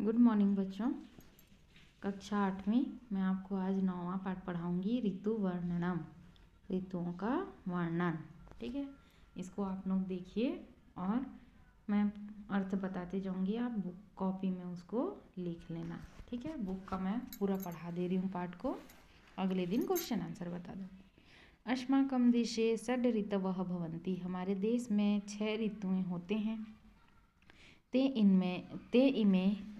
Good morning बच्चों। कक्षा 8वीं मैं आपको आज 9वां पाठ पढ़ाऊंगी, ऋतु वर्णनम, ऋतुओं का वर्णन। ठीक है, इसको आप लोग देखिए और मैं अर्थ बताते जाऊंगी, आप बुक कॉपी में उसको लिख लेना। ठीक है, बुक का मैं पूरा पढ़ा दे रही हूँ पाठ को, अगले दिन क्वेश्चन आंसर बता दूँगी। अस्माकं देशे षड् ऋतवः भवन्ति, हमारे देश में 6 ऋतुएँ होते हैं। ते इमे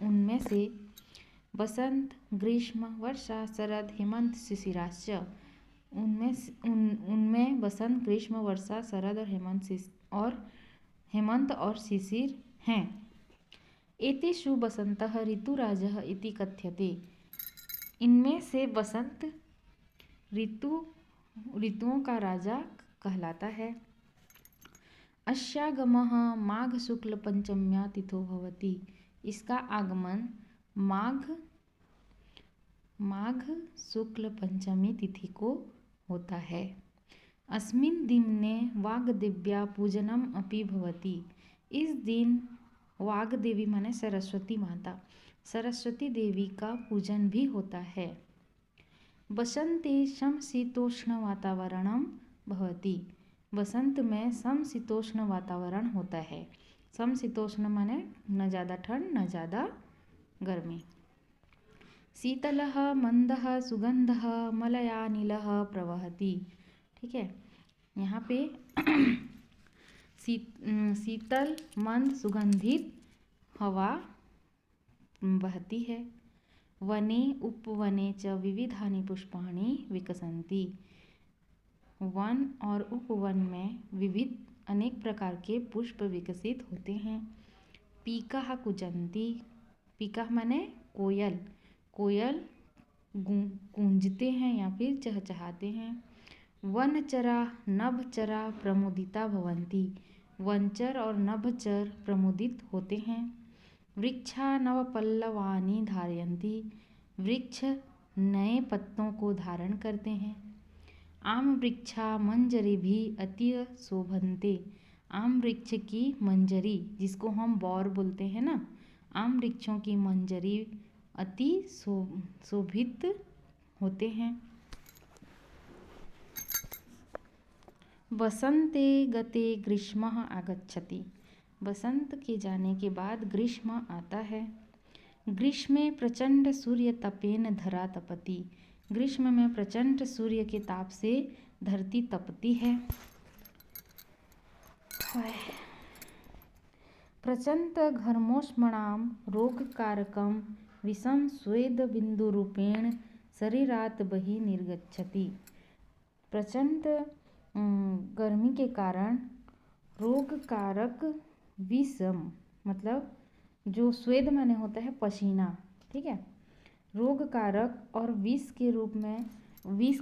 उनमें से बसंत, ग्रीष्म, वर्षा, शरद, हेमंत, शिशिराश्च, उनमें बसंत, ग्रीष्म, वर्षा, शरद और हेमंत और शिशिर हैं। एतेषु बसंतः ऋतुराजः इति कथ्यते, इनमें से बसंत ऋतुओं का राजा कहलाता है। अस्यागमः माघ शुक्ल पंचम्या तिथो भवति, इसका आगमन माघ शुक्ल पंचमी तिथि को होता है। अस्मिन् दिने वाग्देव्या पूजनम अपि भवति, इस दिन वाग्देवी माने सरस्वती माता, सरस्वती देवी का पूजन भी होता है। बसंते समशीतोष्ण वातावरणम भवति, बसंत में समशीतोष्ण वातावरण होता है। समशीतोष्ण माने न ज़्यादा ठंड न ज़्यादा गर्मी। शीतलः मंदः सुगंधः मलयानिलः प्रवहति, ठीक है, यहाँ पे शीतल मंद सुगंधित हवा बहती है। वने उपवने च विविधानि पुष्पाणि विकसन्ति, वन और उपवन में विविध अनेक प्रकार के पुष्प विकसित होते हैं। पीकाः कूजन्ति, पीका माने कोयल, कोयल गूंजते हैं या फिर चहचहाते हैं। वनचरा नभचरा प्रमुदिता भवन्ति, वनचर और नभचर प्रमुदित होते हैं। वृक्षा नवपल्लवानि धारयन्ति, वृक्ष नए पत्तों को धारण करते हैं। आम वृक्षा मंजरी भी अति शोभन्ते, आम वृक्ष की मंजरी जिसको हम बौर बोलते हैं ना, आम वृक्षों की मंजरी अति शोभित होते हैं। बसंते गते ग्रीष्मः आगच्छति, बसंत के जाने के बाद ग्रीष्म आता है। ग्रीष्मे प्रचंड सूर्य तपेन धरा तपति, ग्रीष्म में प्रचंड सूर्य के ताप से धरती तपती है। प्रचंड घर्मोष्मणाम रोगकारकम विषम स्वेद बिंदुरूपेण शरीरात बहि निर्गच्छति, प्रचंड गर्मी के कारण रोगकारक विषम मतलब जो स्वेद माने होता है पसीना, ठीक है, रोग कारक और विष के रूप में विष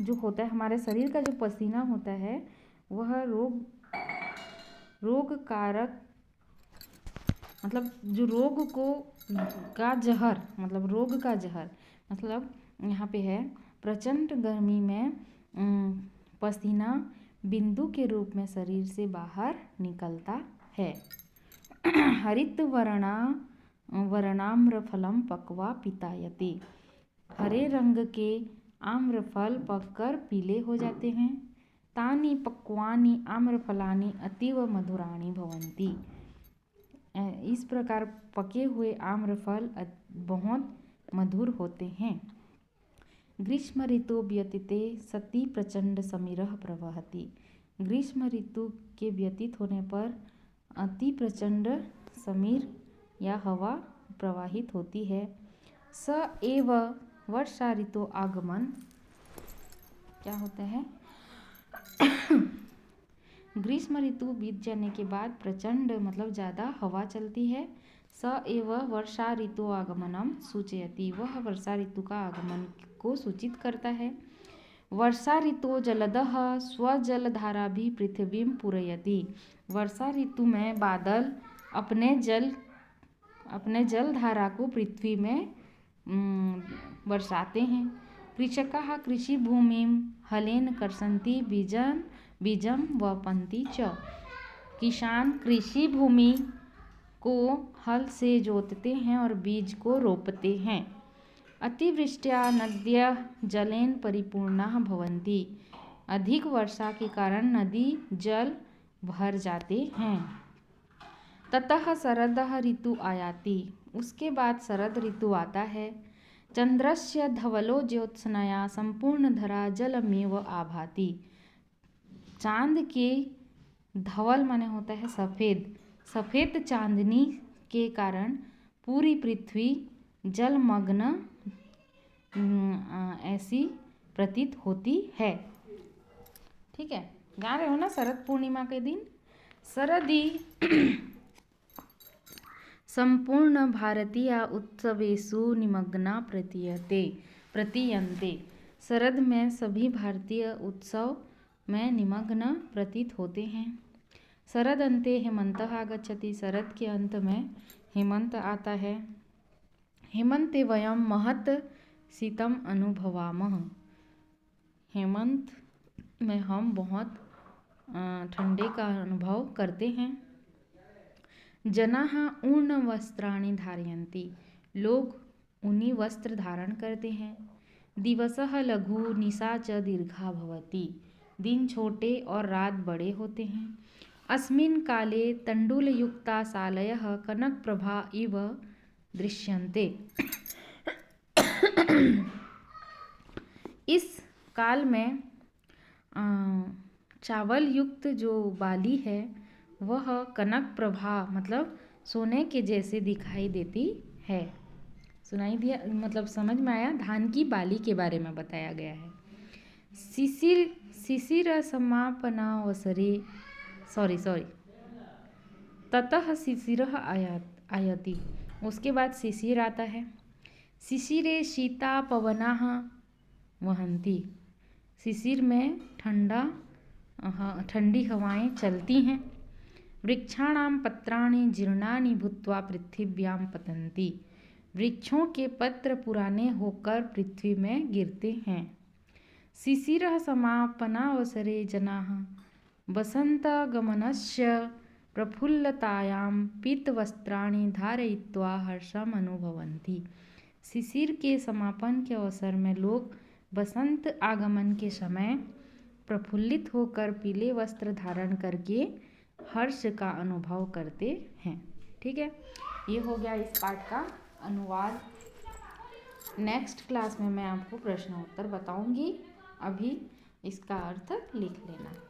जो होता है हमारे शरीर का, जो पसीना होता है वह रोग कारक मतलब जो रोग को का जहर, मतलब रोग का जहर, मतलब यहाँ पे है प्रचंड गर्मी में पसीना बिंदु के रूप में शरीर से बाहर निकलता है। हरित वर्णाम्रफलम पक्वा पितायते, हरे रंग के आम्रफल पककर पीले हो जाते हैं। तानि पक्वानि आम्रफलानि अतीव मधुराणि भवन्ति, इस प्रकार पके हुए आम्रफल बहुत मधुर होते हैं। ग्रीष्म ऋतु व्यतीते सति प्रचंड समीरः प्रवहति, ग्रीष्म ऋतु के व्यतीत होने पर अति प्रचंड समीर या हवा प्रवाहित होती है। स एव वर्षा ऋतु आगमन, क्या होता है ग्रीष्म ऋतु बीत जाने के बाद प्रचंड मतलब ज़्यादा हवा चलती है। स एव वर्षा ऋतु आगमनम सूचयति, वह वर्षा ऋतु का आगमन को सूचित करता है। वर्षा ऋतु जलदः स्वजलधारा भी पृथ्वीं पूरयति, वर्षा ऋतु में बादल अपने जल धारा को पृथ्वी में बरसाते हैं। कृषकाः कृषि भूमिं हलेन कर्षन्ति बीजम वपन्ति च, किसान कृषि भूमि को हल से जोतते हैं और बीज को रोपते हैं। अतिवृष्ट्या नद्यः जलेन परिपूर्णाः भवन्ति। अधिक वर्षा के कारण नदी जल भर जाते हैं। ततः शरदः ऋतु आयाति। उसके बाद शरद ऋतु आता है। चंद्रस्य धवलो ज्योत्स्नया संपूर्ण धरा जलमेव आभाति। चांद के धवल माने होता है सफ़ेद, सफ़ेद चांदनी के कारण पूरी पृथ्वी जलमग्न ऐसी प्रतीत होती है। ठीक है, जान रहे हो ना शरद पूर्णिमा के दिन शरदी संपूर्ण भारतीय उत्सवेषु निमग्ना प्रतीयन्ते। शरद में सभी भारतीय उत्सव में निमग्न प्रतीत होते हैं। शरद अन्ते हेमन्तः आगच्छति। शरद के अंत में हेमंत आता है। हेमन्ते वयं महत् शीतम् अनुभवामः। हेमंत में हम बहुत ठंडे का अनुभव करते हैं। जनाः ऊर्णवस्त्राणि धारयन्ति। लोग ऊनी वस्त्र धारण करते हैं। दिवसः लघु निशा च दीर्घा भवति। दिन छोटे और रात बड़े होते हैं। अस्मिन् काले तण्डुलयुक्ता शालयः कनकप्रभा इव दृश्यन्ते। इस काल में चावल युक्त जो बाली है वह कनक प्रभा मतलब सोने के जैसे दिखाई देती है। सुनाई दिया, मतलब समझ में आया। धान की बाली के बारे में बताया गया है। शिशिर समापनावसरे ततः शिशिरः आयाति। उसके बाद शिशिर आता है। शिशिरे शीता पवनाः वहन्ति। शिशिर में ठंडी हवाएं चलती हैं। वृक्षाणां पत्राणि जीर्णानि भूत्वा पृथिव्यां पतन्ति। वृक्षों के पत्र पुराने होकर पृथ्वी में गिरते हैं। शिशिरः समापनावसरे जनाः वसन्तगमनस्य प्रफुल्लतायां पीतवस्त्राणि धारयित्वा हर्षम् अनुभवन्ति। शिशिर के समापन के अवसर में लोग बसंत आगमन के समय प्रफुल्लित होकर पीले वस्त्र धारण करके हर्ष का अनुभव करते हैं। ठीक है, ये हो गया इस पाठ का अनुवाद। नेक्स्ट क्लास में मैं आपको प्रश्न उत्तर बताऊंगी। अभी इसका अर्थ लिख लेना।